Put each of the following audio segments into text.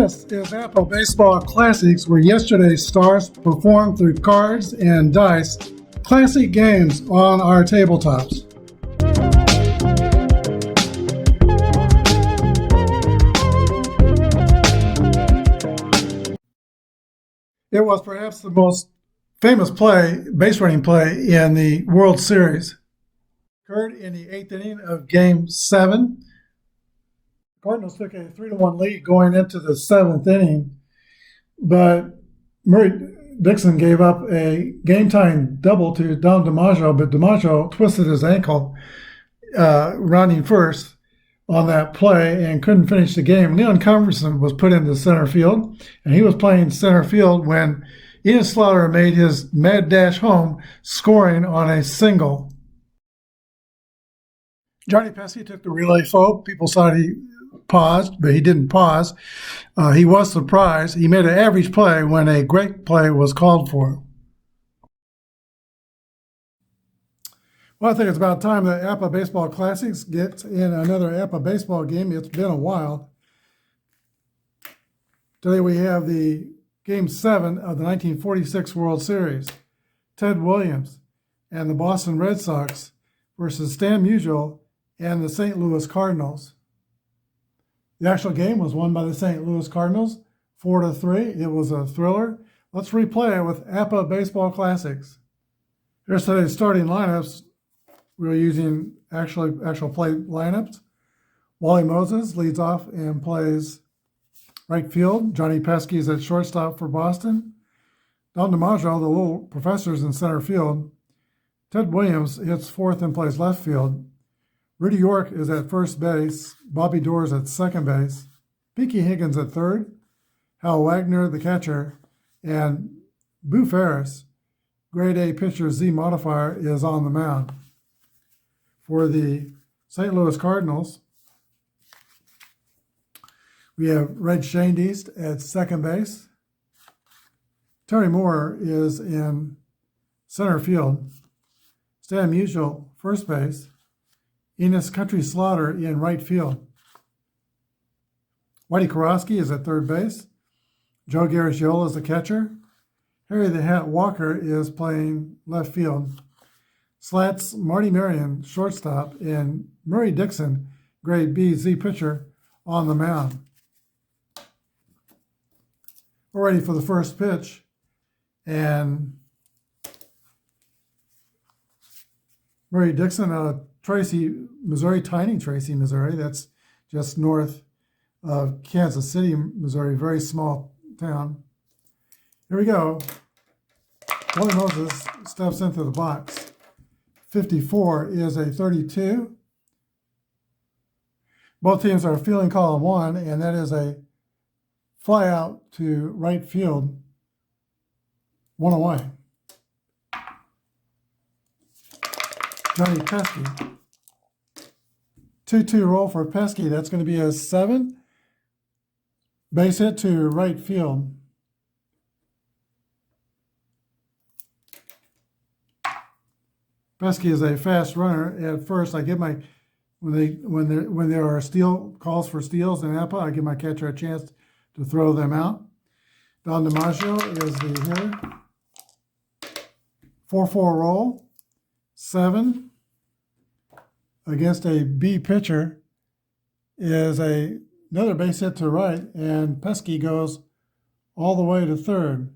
This is Apba Baseball Classics, where yesterday's stars performed through cards and dice, classic games on our tabletops. It was perhaps the most famous base running play in the World Series. Occurred in the 8th inning of Game 7. Cardinals took a 3-1 lead going into the 7th inning, but Murray Dixon gave up a game-tying double to Don DiMaggio, but DiMaggio twisted his ankle rounding first on that play and couldn't finish the game. Leon Converson was put into center field, and he was playing center field when Ian Slaughter made his mad dash home, scoring on a single. Johnny Pesci took the relay fault. People thought he paused, but he didn't pause. He was surprised. He made an average play when a great play was called for. Well, I think it's about time that Apba Baseball Classics gets in another Apba baseball game. It's been a while. Today we have the Game 7 of the 1946 World Series. Ted Williams and the Boston Red Sox versus Stan Musial and the St. Louis Cardinals. The actual game was won by the St. Louis Cardinals, 4-3. It was a thriller. Let's replay it with Apba Baseball Classics. Here's today's starting lineups. We're using actual play lineups. Wally Moses leads off and plays right field. Johnny Pesci is at shortstop for Boston. Don DiMaggio, the little professor, is in center field. Ted Williams hits fourth and plays left field. Rudy York is at first base, Bobby Doerr at second base, Pinky Higgins at third, Hal Wagner, the catcher, and Boo Ferris, grade A pitcher Z modifier, is on the mound. For the St. Louis Cardinals, we have Red Schoendienst at second base. Terry Moore is in center field. Stan Musial, first base. Enos Country Slaughter in right field. Whitey Kurowski is at third base. Joe Garagiola is the catcher. Harry the Hat Walker is playing left field. Slats Marty Marion, shortstop, and Murray Dixon, grade B Z pitcher, on the mound. We're ready for the first pitch, and Murray Dixon out of Tracy, Missouri, tiny Tracy, Missouri. That's just north of Kansas City, Missouri, very small town. Here we go. Wally Moses steps into the box. 54 is a 32. Both teams are fielding column one, and that is a fly out to right field, one away. Johnny Pesci. 2-2 roll for Pesci. That's going to be a 7. Base hit to right field. Pesci is a fast runner at first. I give my when there are calls for steals in Apba, I give my catcher a chance to throw them out. Don DiMaggio is the hitter. 4-4 roll. 7 against a B pitcher is another base hit to right, and Pesci goes all the way to third.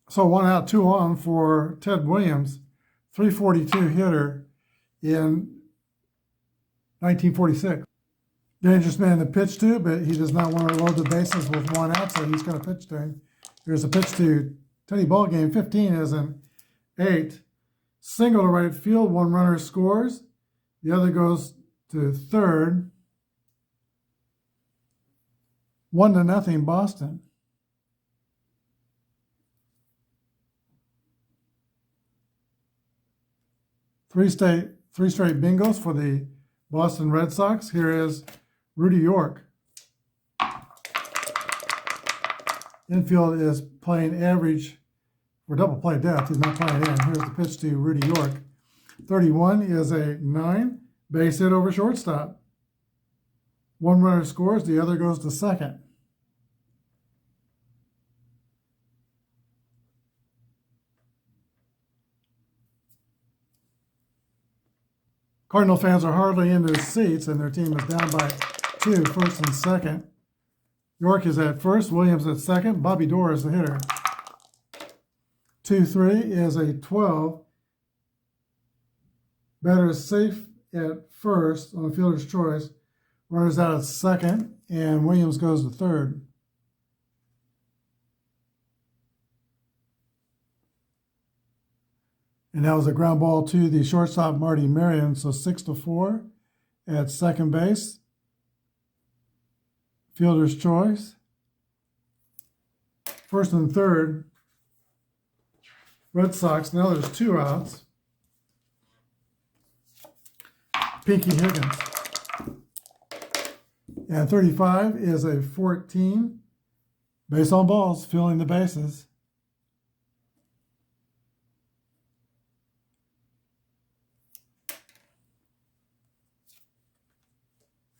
So 1 out, 2 on for Ted Williams, 342 hitter in 1946. Dangerous man to pitch to, but he does not want to load the bases with 1 out, so he's going to pitch to him. Here's a pitch to Teddy Ballgame. 15 is an 8. Single to right field. 1 runner scores. The other goes to third. 1-0 Boston. Three straight bingos for the Boston Red Sox. Here is Rudy York. Infield is playing average for double play depth. He's not playing in. Here's the pitch to Rudy York. 31 is a 9. Base hit over shortstop. One runner scores, the other goes to second. Cardinal fans are hardly in their seats, and their team is down by 2, first and second. York is at first, Williams at second, Bobby Dorr is the hitter. 2-3 is a 12. Batter is safe at first on the fielder's choice. Runners out at second, and Williams goes to third. And that was a ground ball to the shortstop, Marty Marion. So 6-4 at second base. Fielder's choice. First and third, Red Sox. Now there's 2 outs. Pinky Higgins. And 35 is a 14. Base on balls, filling the bases.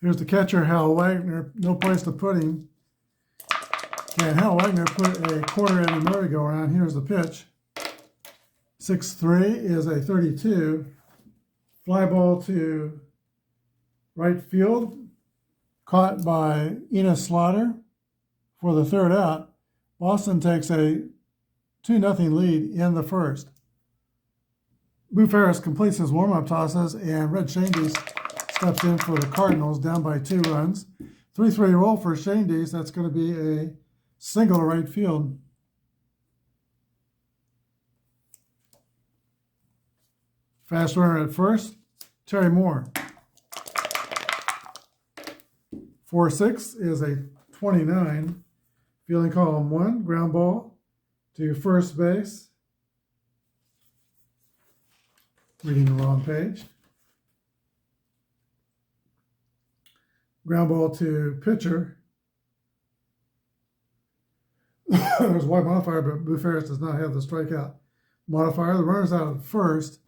Here's the catcher, Hal Wagner. No place to put him. And Hal Wagner put a quarter in the merry-go-round. Here's the pitch. 6-3 is a 32. Fly ball to right field. Caught by Enos Slaughter for the third out. Boston takes a 2-0 lead in the first. Boo Ferris completes his warm-up tosses, and Red Shandies steps in for the Cardinals, down by 2 runs. 3-3 roll for Shandies. That's going to be a single to right field. Fast runner at first, Terry Moore. 4-6 is a 29. Fielding column 1, ground ball to first base. Reading the wrong page. Ground ball to pitcher. There's a white modifier, but Boo Ferris does not have the strikeout modifier. The runner's out at first,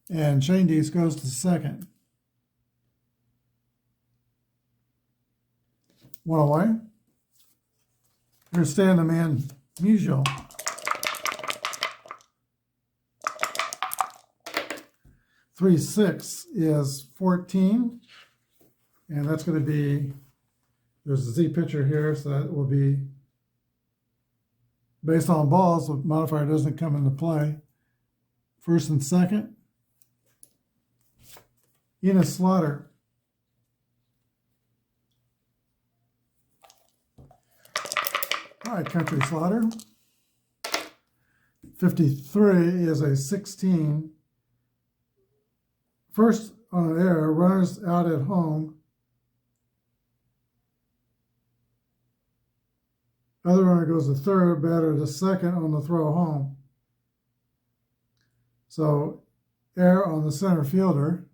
and Shandies goes to second. 1 away. Here's Stan the Man Musial. Three 6 is 14. And that's going to be, there's a Z pitcher here, so that will be based on balls. The modifier doesn't come into play. First and second. Enos Slaughter. All right, Country Slaughter. 53 is a 16. First on an error, runners out at home. Other runner goes to third, batter to second on the throw home. So, error on the center fielder.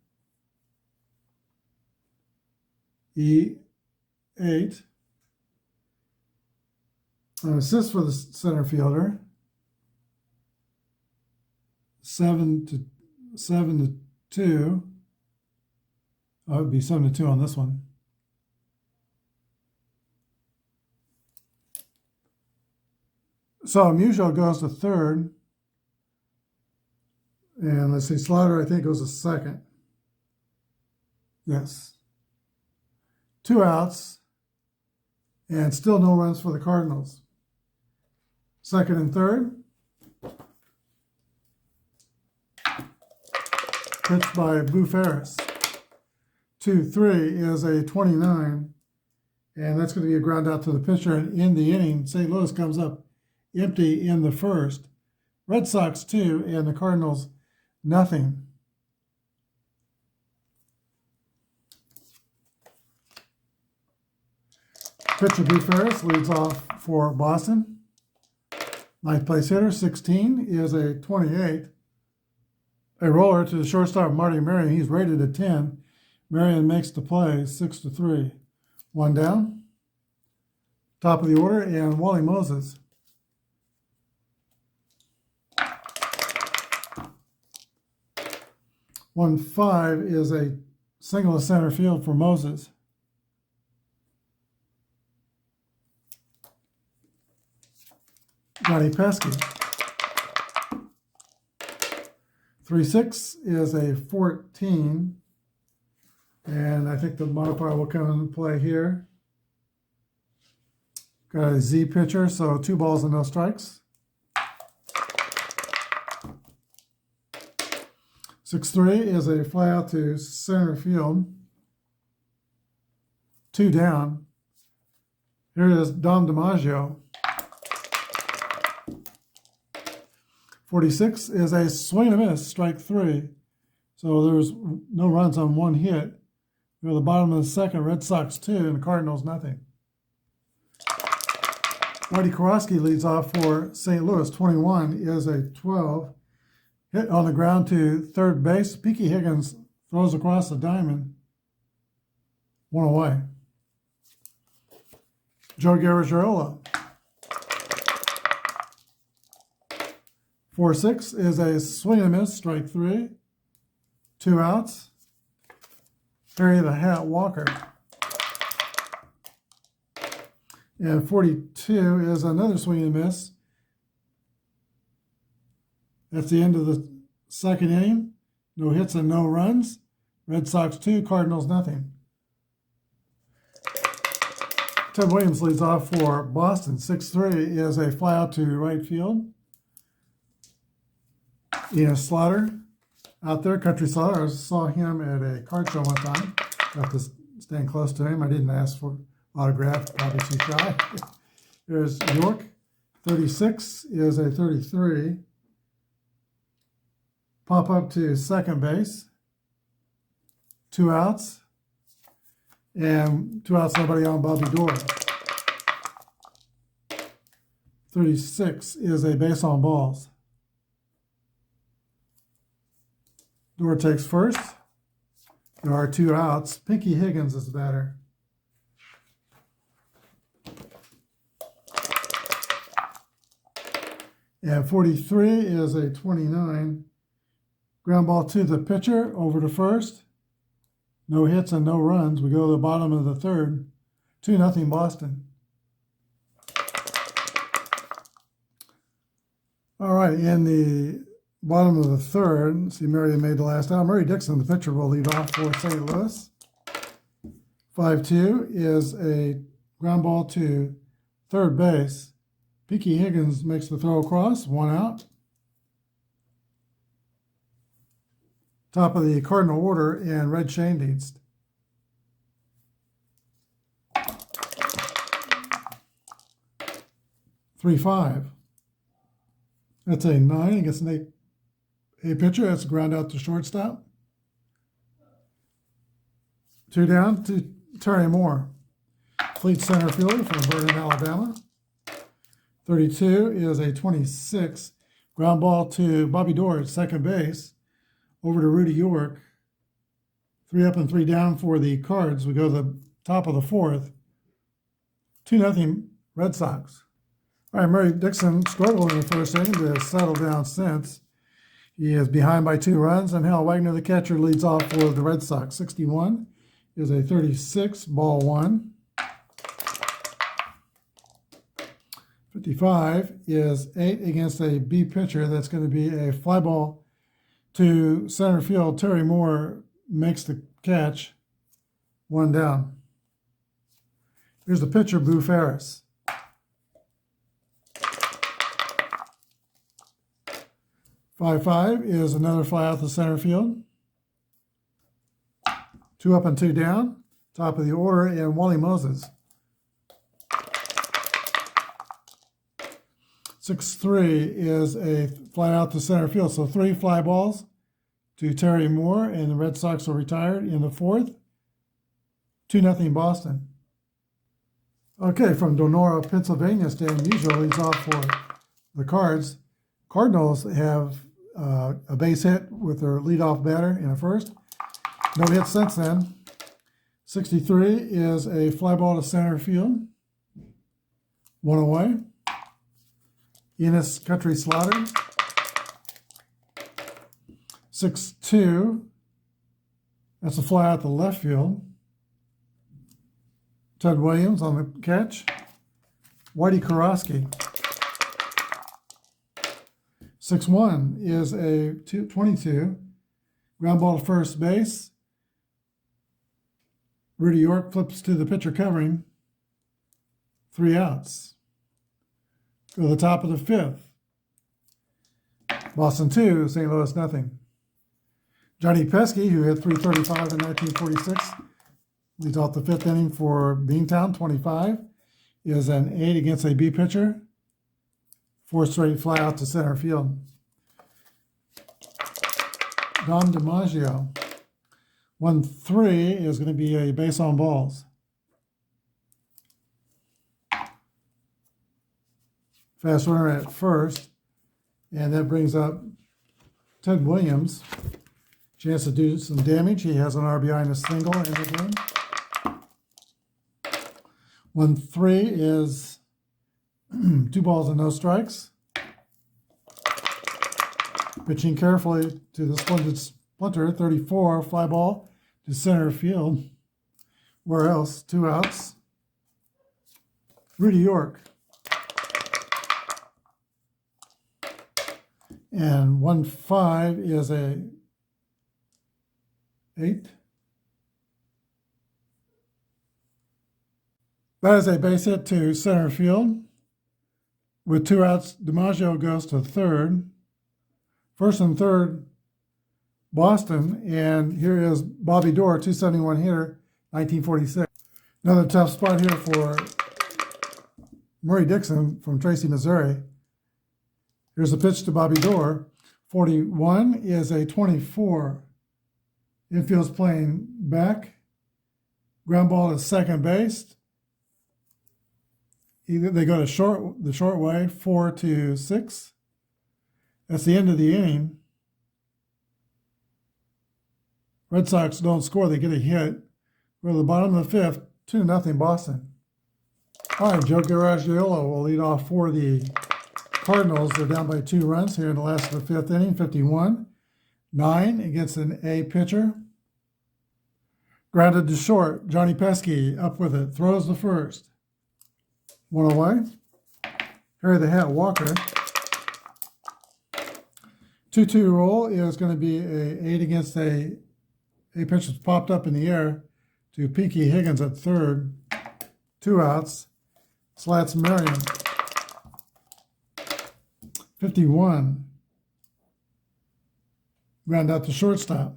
E8. An assist for the center fielder. 7-2. Oh, it would be 7-2 on this one. So Musial goes to third. And let's see, Slaughter, I think, goes to second. Yes. 2 outs. And still no runs for the Cardinals. Second and third. Pitched by Boo Ferris. 2-3 is a 29. And that's going to be a ground out to the pitcher. And in the inning, St. Louis comes up empty in the first. Red Sox 2 and the Cardinals nothing. Pitcher Boo Ferris leads off for Boston. Ninth place hitter, 16, is a 28. A roller to the shortstop, Marty Marion. He's rated at 10. Marion makes the play, 6-3. 1 down. Top of the order, and Wally Moses. One 5 is a single to center field for Moses. Johnny Pesky. 3-6 is a 14. And I think the modifier will come into play here. Got a Z pitcher, so 2 balls and no strikes. 6-3 is a fly out to center field. 2 down. Here is Dom DiMaggio. 46 is a swing and a miss, strike 3. So there's no runs on 1 hit. We're at the bottom of the second, Red Sox 2 and the Cardinals nothing. Whitey Kowalski leads off for St. Louis. 21 is a 12. Hit on the ground to third base. Peaky Higgins throws across the diamond. 1 away. Joe Garagiola. 4-6 is a swing and a miss, strike 3. 2 outs. Harry the Hat Walker. And 42 is another swing and miss. That's the end of the second inning. No hits and no runs. Red Sox 2, Cardinals nothing. Ted Williams leads off for Boston. 6-3 is a fly out to right field. Ian Slaughter out there, Country Slaughter. I saw him at a card show one time. Got to stand close to him. I didn't ask for autograph, probably too shy. There's York. 36 is a 33. Pop up to second base. 2 outs. And 2 outs, nobody on Bobby Dorr. 36 is a base on balls. Dorr takes first. There are 2 outs. Pinky Higgins is the batter. And 43 is a 29. Ground ball to the pitcher, over to first. No hits and no runs. We go to the bottom of the third. 2-0 Boston. All right, in the bottom of the third, see Marion made the last out. Murray Dixon, the pitcher, will lead off for St. Louis. 5-2 is a ground ball to third base. Peaky Higgins makes the throw across, 1 out. Top of the Cardinal order, and Red Schoendienst. Three-5. That's a 9 against an 8 pitcher. That's a ground out to shortstop. 2 down to Terry Moore. Fleet center fielder from Vernon, Alabama. 32 is a 26. Ground ball to Bobby Dorr at second base. Over to Rudy York. 3 up and 3 down for the Cards. We go to the top of the fourth. 2-0 Red Sox. All right, Murray Dixon struggled in the first inning to settle down since. He is behind by 2 runs, and Hal Wagner, the catcher, leads off for the Red Sox. 61 is a 36, ball 1. 55 is 8 against a B pitcher. That's going to be a fly ball to center field. Terry Moore makes the catch. 1 down. Here's the pitcher, Boo Ferris. 5-5 is another fly out the center field. 2 up and 2 down. Top of the order, and Wally Moses. 6-3 is a fly out to center field. So 3 fly balls to Terry Moore, and the Red Sox are retired in the fourth. 2-0 Boston. Okay, from Donora, Pennsylvania, Stan Musial leads off for the Cards. Cardinals have a base hit with their leadoff batter in the first. No hits since then. 63 is a fly ball to center field. 1 away. Enos Country Slaughter. 6-2 That's a fly out the left field. Ted Williams on the catch. Whitey Karofsky. 6-1 is a 22. Ground ball to first base. Rudy York flips to the pitcher covering. 3 outs. Go to the top of the 5th. Boston 2, St. Louis nothing. Johnny Pesky, who hit .335 in 1946, leads off the 5th inning for Beantown, 25, is an 8 against a B pitcher. 4 straight fly out to center field. Don DiMaggio. 1-3 is going to be a base on balls. Fast runner at first, and that brings up Ted Williams. Chance to do some damage. He has an RBI and a single in the game. 1-3 is 2 balls and no strikes. Pitching carefully to the splendid Splinter, 34, fly ball to center field. Where else? 2 outs. Rudy York. And 1-5 is a 8. That is a base hit to center field. With 2 outs, DiMaggio goes to third. First and third, Boston. And here is Bobby Doerr, 271 hitter, 1946. Another tough spot here for Murray Dixon from Tracy, Missouri. Here's a pitch to Bobby Doerr. 41 is a 24. Infield's playing back. Ground ball to second base. Either they go to the short way, 4-6. That's the end of the inning. Red Sox don't score, they get a hit. We're at the bottom of the 5th, 2-0 Boston. All right, Joe Garagiola will lead off for the Cardinals. They're down by 2 runs here in the last of the 5th inning, 51. 9 against an A pitcher. Grounded to short. Johnny Pesky up with it. Throws the first. 1 away. Harry the Hat Walker. 2-2 roll is going to be a 8 against a pitch that's popped up in the air to Pinky Higgins at third. 2 outs. Slats Marion. 51. Ground out to shortstop.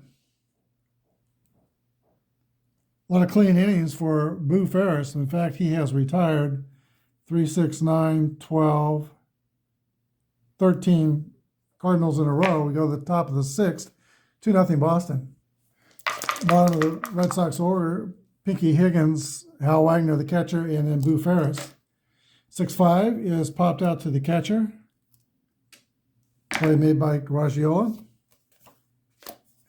A lot of clean innings for Boo Ferris. In fact, he has retired 3, 6, 9, 12, 13 Cardinals in a row. We go to the top of the 6th, 2-0 Boston. Bottom of the Red Sox order, Pinky Higgins, Hal Wagner, the catcher, and then Boo Ferris. 6-5 is popped out to the catcher. Play made by Garagiola.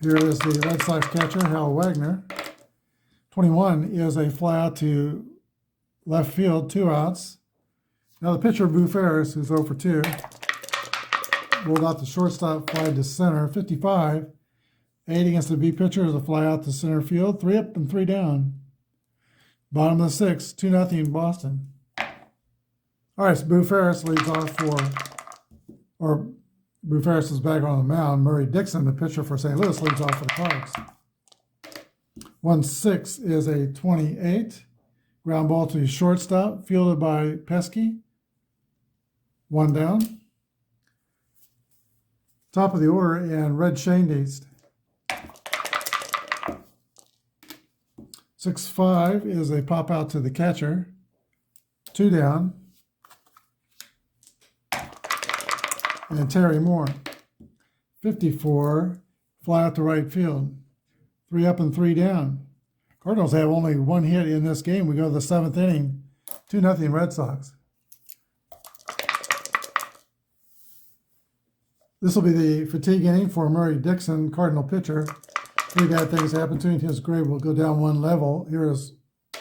Here is the Red Sox catcher, Hal Wagner. 21 is a fly out to left field, 2 outs. Now the pitcher, Boo Ferris, who's 0 for 2. Rolled out the shortstop, fly to center. 55, 8 against the B pitcher is a fly out to center field. 3 up and 3 down. Bottom of the 6th, 2-0 Boston. All right, so Boo Ferris leads off Boo Ferris is back on the mound. Murray Dixon, the pitcher for St. Louis, leads off for the Cards. 1-6 is a 28. Ground ball to shortstop, fielded by Pesky. 1 down. Top of the order, and Red Shandies. 6-5 is a pop out to the catcher. 2 down. And Terry Moore. 54, fly out to right field. 3 up and 3 down. Cardinals have only 1 hit in this game. We go to the 7th inning, 2-0 Red Sox. This will be the fatigue inning for Murray Dixon, Cardinal pitcher. 3 bad things happened to him. His grade will go down 1 level. Here is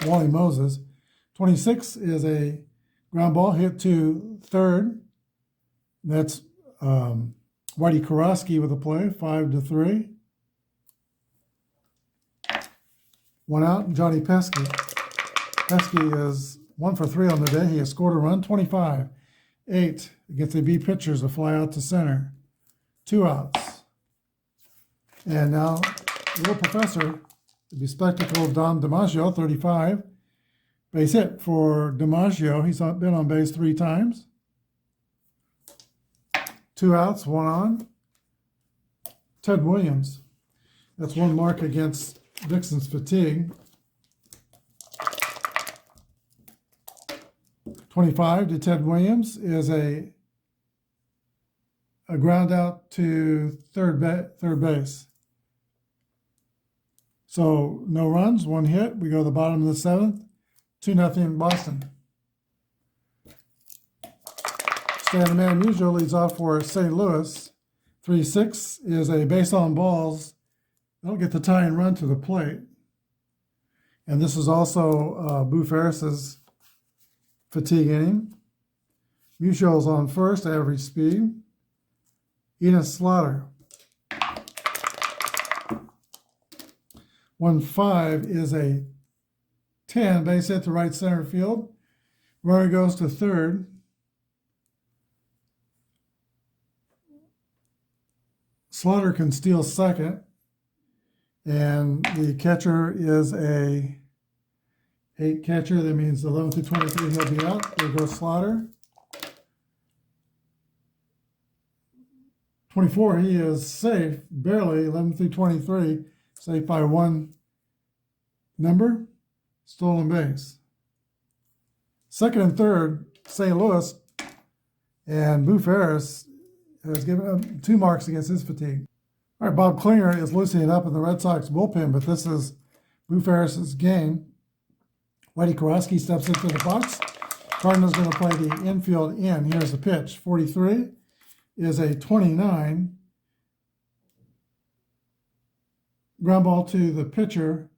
Wally Moses. 26 is a ground ball hit to third. That's Whitey Karofsky with a play, 5-3. One out, Johnny Pesky. Pesky is 1 for 3 on the day. He has scored a run, 25. 8 against the B pitchers, a fly out to center. 2 outs. And now, Little Professor, the bespectacled Dom DiMaggio, 35. Base hit for DiMaggio. He's been on base 3 times. 2 outs, 1 on. Ted Williams. That's 1 mark against Dixon's fatigue. 25 to Ted Williams is a ground out to third base. So no runs, 1 hit. We go to the bottom of the 7th. 2-0 Boston. Stan the Man Musial leads off for St. Louis. 3-6 is a base on balls. They'll get the tie and run to the plate. And this is also Boo Ferris's fatigue inning. Musial's on first, average speed. Enos Slaughter. 1-5 is a 10, base hit to right center field. Rory goes to third. Slaughter can steal second. And the catcher is a 8 catcher. That means 11 through 23 he'll be out. There goes Slaughter. 24, he is safe, barely, 11 through 23. Safe by 1 number. Stolen base. Second and third, St. Louis. And Boo Ferris has given up 2 marks against his fatigue. All right, Bob Klinger is loosening up in the Red Sox bullpen, but this is Boo Ferris's game. Whitey Kowalski steps into the box. Cardinals going to play the infield in. Here's the pitch. 43 is a 29. Ground ball to the pitcher.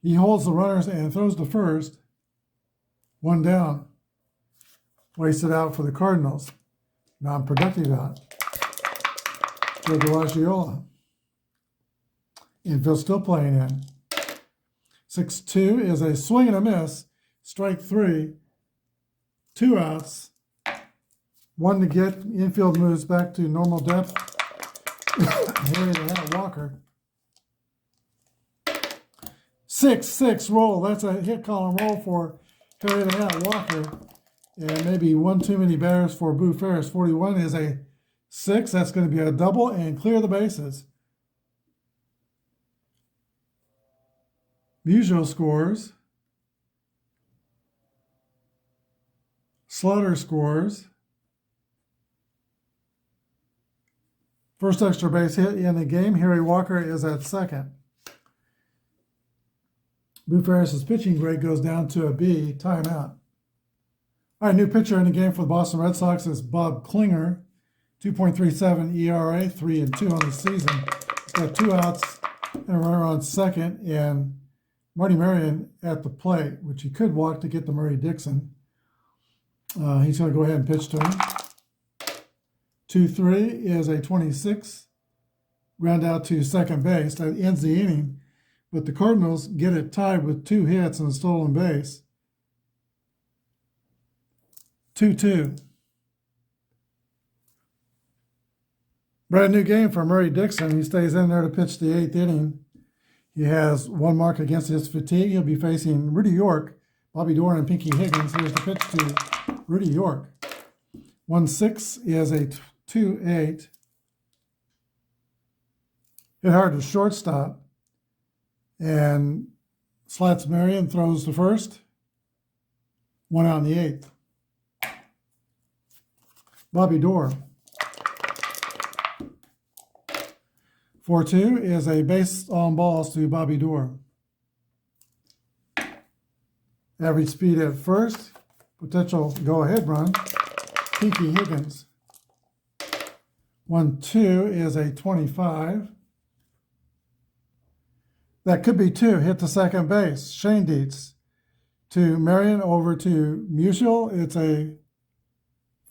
He holds the runners and throws to first. 1 down. Wasted out for the Cardinals. Non-productive out. Joe Garagiola. Infield still playing in. 6-2 is a swing and a miss. Strike 3. 2 outs. 1 to get. Infield moves back to normal depth. Harry the Hat Walker. 6-6 roll. That's a hit column roll for Harry the Hat Walker. And maybe 1 too many batters for Boo Ferris. 41 is a 6. That's going to be a double and clear the bases. Musial scores. Slaughter scores. First extra base hit in the game. Harry Walker is at second. Boo Ferris's pitching grade goes down to a B. Timeout. All right, new pitcher in the game for the Boston Red Sox is Bob Klinger. 2.37 ERA, 3-2 on the season. He's got 2 outs and a runner on second, and Marty Marion at the plate, which he could walk to get to Murray Dixon. He's going to go ahead and pitch to him. 2-3 is a 26. Ground out to second base. That ends the inning. But the Cardinals get it tied with 2 hits and a stolen base. 2-2. Brand new game for Murray Dixon. He stays in there to pitch the 8th inning. He has 1 mark against his fatigue. He'll be facing Rudy York, Bobby Doran, and Pinky Higgins. Here's the pitch to Rudy York. 1-6 is a 2-8. Hit hard to shortstop. And slats Marion, throws to first. 1 out in the 8th. Bobby Dorr. 4-2 is a base on balls to Bobby Dorr. Average speed at first. Potential go-ahead run. Pinky Higgins. 1-2 is a 25. That could be 2. Hit to second base. Shane Dietz. To Marion, over to Musial. It's a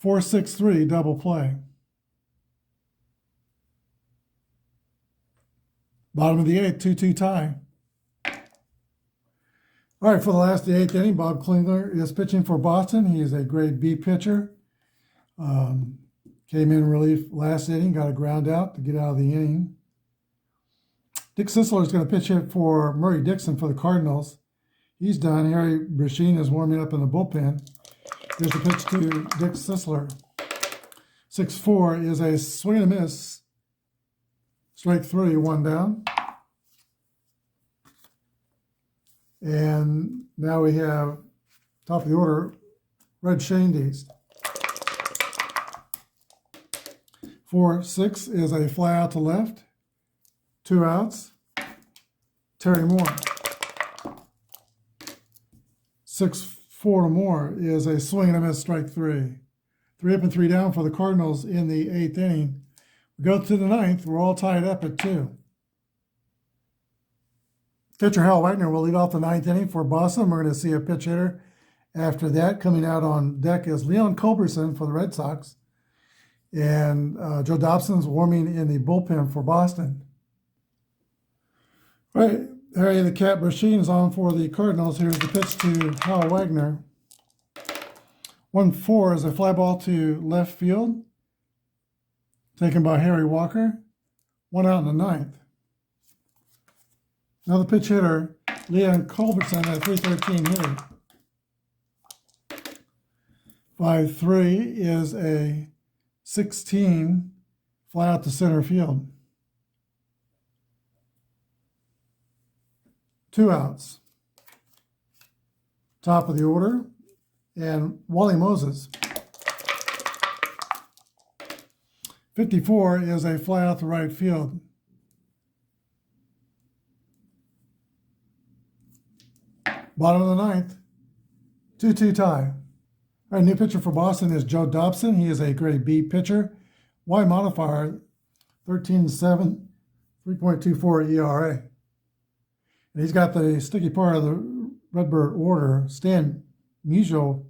4-6-3 double play. Bottom of the 8th, 2-2 tie. All right, for the last of the 8th inning, Bob Klingler is pitching for Boston. He is a grade B pitcher. Came in relief last inning, got a ground out to get out of the inning. Dick Sisler is going to pitch hit for Murray Dixon for the Cardinals. He's done. Harry Brasheen is warming up in the bullpen. Here's the pitch to Dick Sisler. 6-4 is a swing and a miss. Strike 3, 1 down. And now we have, top of the order, Red Shandies. 4-6 is a fly out to left. 2 outs. Terry Moore. 6-4 to Moore is a swing and a miss, strike 3. 3 up and 3 down for the Cardinals in the 8th inning. We go to the 9th. We're all tied up at 2. Pitcher Hal Wagner will lead off the 9th inning for Boston. We're going to see a pitch hitter after that. Coming out on deck is Leon Culberson for the Red Sox. And Joe Dobson's warming in the bullpen for Boston. All right, Harry the Cat Brasheen is on for the Cardinals. Here's the pitch to Hal Wagner. 1-4 is a fly ball to left field, taken by Harry Walker. 1 out in the 9th. Now the pitch hitter, Leon Culberson, at 313 hitter. 5-3 is a 16 fly out to center field. 2 outs. Top of the order, and Wally Moses. 54 is a fly out to right field. Bottom of the 9th, 2-2 tie. All right, new pitcher for Boston is Joe Dobson. He is a grade B pitcher. Y modifier, 13.7, 3.24 ERA. And he's got the sticky part of the Redbird order, Stan Musial,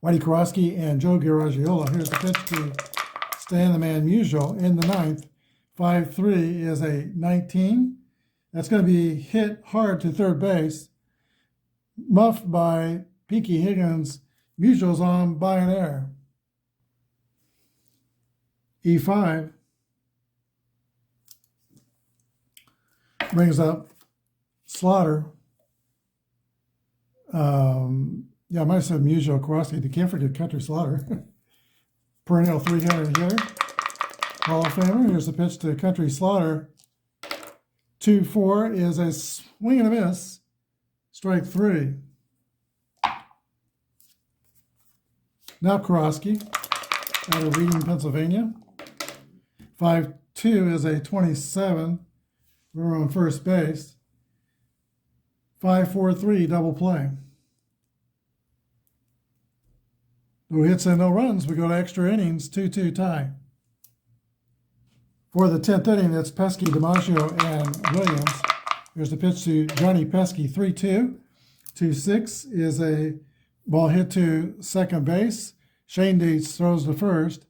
Whitey Karofsky, and Joe Garagiola. Here's the pitch to Stan the Man Musial in the 9th. 5-3 is a 19. That's going to be hit hard to third base, muffed by Pinky Higgins. Musial's on by an error. E5 brings up Slaughter. I might have said Musial Karofsky. You can't forget Country Slaughter. Perennial 300 hitter. Hall of Famer. Here's the pitch to Country Slaughter. 2-4 is a swing and a miss. Strike 3. Now Karofsky out of Reading, Pennsylvania. 5-2 is a 27. We're on first base. 5-4-3 double play. No hits and no runs. We go to extra innings. 2-2 tie. For the 10th inning, it's Pesky, DiMaggio, and Williams. Here's the pitch to Johnny Pesky, 3-2. 2-6 is a ball hit to second base. Shane Dietz throws to first.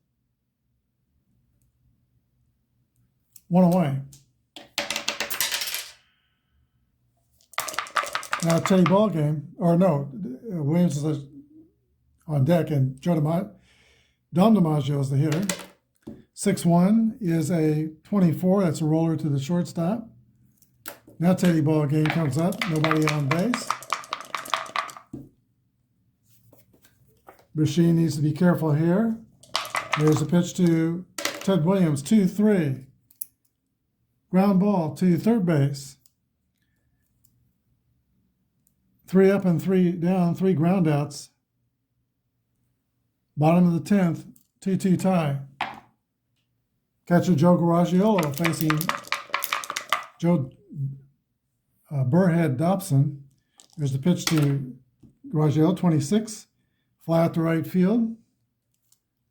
1 away. Now Teddy ball game, or no, Williams is on deck, and Dom DiMaggio is the hitter. 6-1 is a 24. That's a roller to the shortstop. Now Teddy ball game comes up. Nobody on base. Brasheen needs to be careful here. Here's a pitch to Ted Williams. 2-3. Ground ball to third base. 3 up and 3 down. 3 ground outs. Bottom of the 10th. 2-2 tie. Catcher Joe Garagiola facing Joe Burhead Dobson. There's the pitch to Garagiola, 26. Fly out to right field.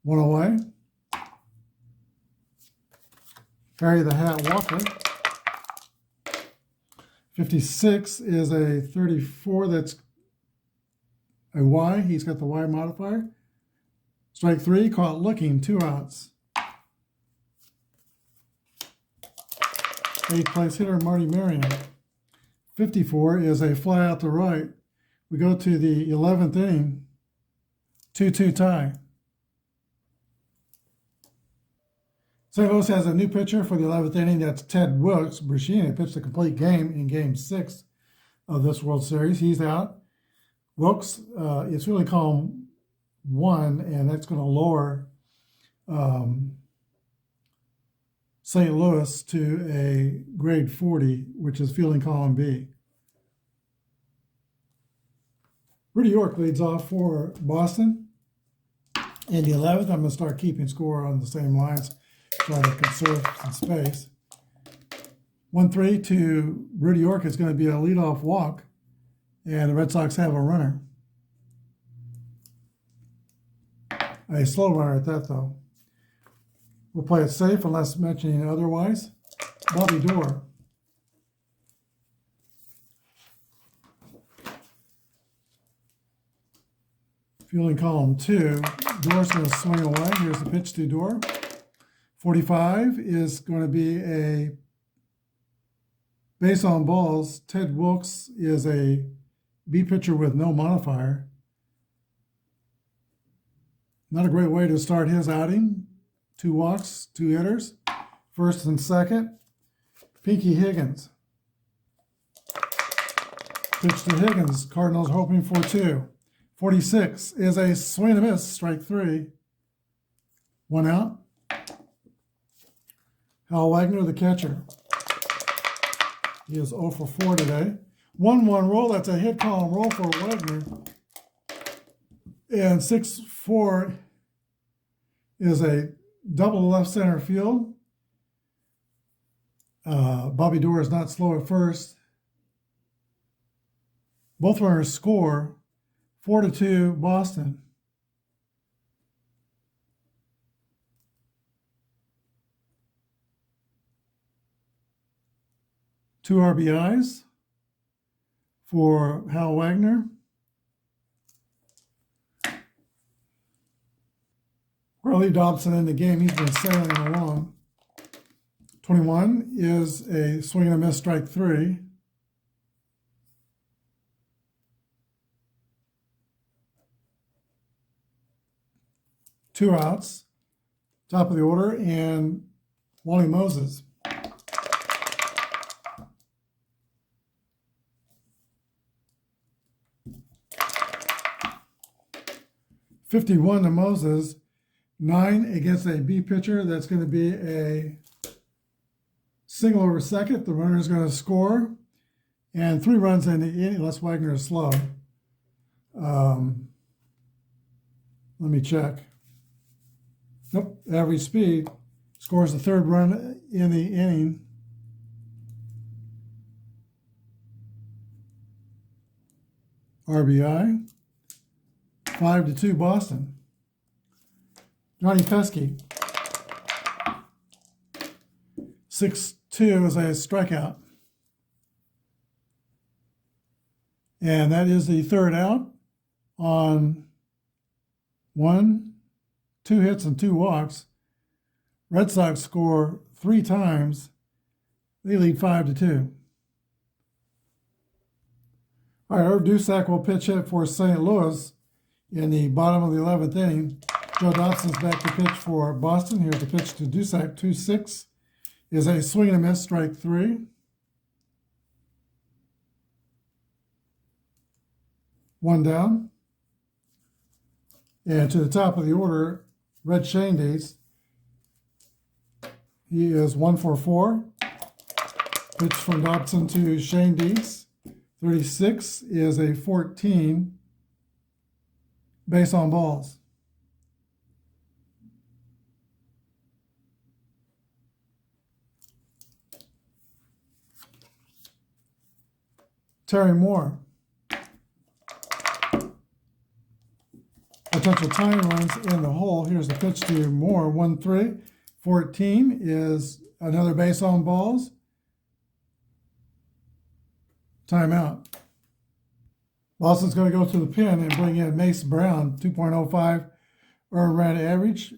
1 away. Harry the Hat Walker. 56 is a 34. That's a Y. He's got the Y modifier. Strike 3, caught looking, 2 outs. 8th place hitter, Marty Marion. 54 is a fly out to right. We go to the 11th inning, 2-2 tie. St. Louis has a new pitcher for the 11th inning. That's Ted Wilkes. Brashini pitched a complete game in Game 6 of this World Series. He's out. Wilkes, it's really column 1, and that's going to lower St. Louis to a grade 40, which is fielding column B. Rudy York leads off for Boston. In the 11th, I'm going to start keeping score on the same lines, try to conserve some space. 1-3 to Rudy York is going to be a leadoff walk, and the Red Sox have a runner. A slow runner at that, though. We'll play it safe unless mentioning otherwise. Bobby Doerr. Fielding column 2. Doerr's going to swing away. Here's the pitch to Doerr. 45 is going to be a base on balls. Ted Wilkes is a B pitcher with no modifier. Not a great way to start his outing. 2 walks, 2 hitters. First and second. Pinky Higgins. Pitch to Higgins. Cardinals hoping for 2. 46 is a swing and a miss, strike 3. 1 out. Hal Wagner, the catcher. He is 0 for 4 today. 1-1 roll. That's a hit column roll for Wagner. And 6-4 is a double left center field. Bobby Doerr is not slow at first. Both runners score. 4-2 Boston. Two RBIs for Hal Wagner. Riley Dobson in the game. He's been sailing along. 21 is a swing and a miss, strike 3. Two outs. Top of the order, and Wally Moses. $51 to Moses. 9 against a B pitcher. That's going to be a single over second. The runner is going to score. And 3 runs in the inning, unless Wagner is slow. Let me check. Nope, average speed. Scores the 3rd run in the inning. RBI. 5-2 Boston. Johnny Pesky. 6-2 is a strikeout. And that is the 3rd out on 2 hits and 2 walks. Red Sox score 3 times. They lead 5-2. All right, Irv Dusack will pitch hit for St. Louis in the bottom of the 11th inning. Joe Dobson's back to pitch for Boston. Here's the pitch to Dusack. 2-6 is a swing and a miss, strike 3. 1 down. And to the top of the order, Red Shandies. He is 1 for 4. Pitch from Dobson to Shandies. 36 is a 14. Base on balls. Terry Moore. Potential tying runs in the hole. Here's the pitch to Moore. 1-3. 14 is another base on balls. Timeout. Boston's going to go to the pen and bring in Mace Brown, 2.05 earned run average,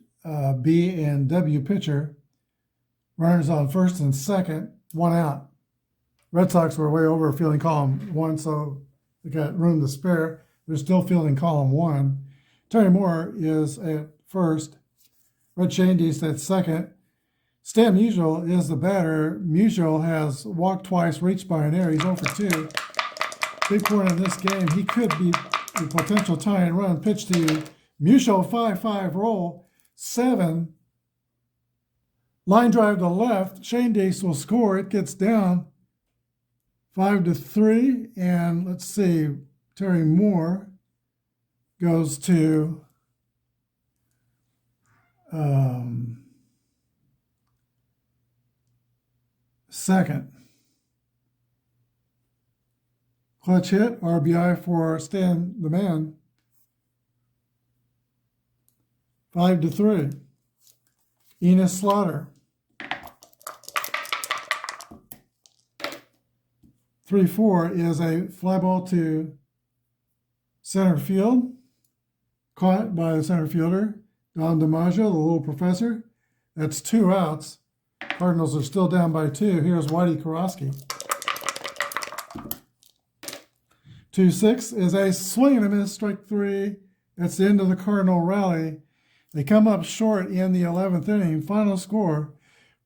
B and W pitcher. Runners on first and second, 1 out. Red Sox were way over fielding column 1, so they got room to spare. They're still fielding column 1. Terry Moore is at first. Red Shandies at second. Stan Musial is the batter. Musial has walked twice, reached by an error. He's 0 for 2. Big point in this game. He could be a potential tie-in run. Pitch to Musial, 5-5 roll, 7. Line drive to left. Shandies will score. It gets down 5-3. And let's see, Terry Moore goes to second. Clutch hit, RBI for Stan the Man. 5-3. Enos Slaughter. 3-4 is a fly ball to center field, caught by the center fielder, Don DiMaggio, the little professor. That's 2 outs. Cardinals are still down by 2. Here's Whitey Karofsky. 2-6 is a swing and a miss, strike 3. That's the end of the Cardinal rally. They come up short in the 11th inning. Final score,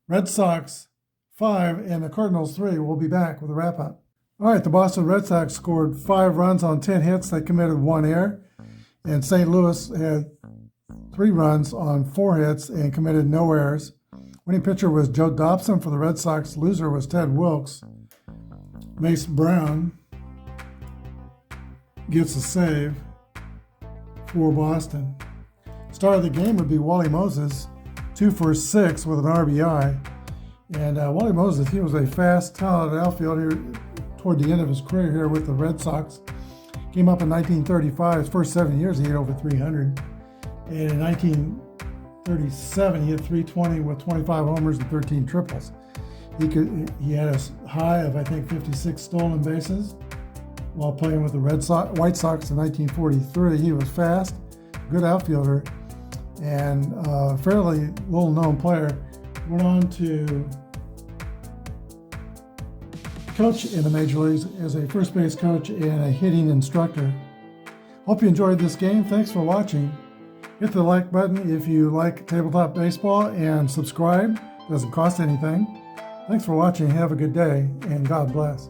Red Sox 5 and the Cardinals 3. We'll be back with a wrap-up. All right, the Boston Red Sox scored 5 runs on 10 hits. They committed 1 error. And St. Louis had 3 runs on 4 hits and committed no errors. Winning pitcher was Joe Dobson for the Red Sox. Loser was Ted Wilkes. Mace Brown gets a save for Boston. Star of the game would be Wally Moses, 2 for 6 with an RBI. And Wally Moses, he was a fast, talented outfielder toward the end of his career here with the Red Sox. Came up in 1935. His first 7 years, he hit over 300. And in 1937, he hit 320 with 25 homers and 13 triples. He had a high of, I think, 56 stolen bases while playing with the White Sox in 1943. He was fast, good outfielder, and fairly little-known player. Went on to coach in the major leagues as a first base coach and a hitting instructor. Hope you enjoyed this game. Thanks for watching. Hit the like button if you like tabletop baseball and subscribe. It doesn't cost anything. Thanks for watching. Have a good day and God bless.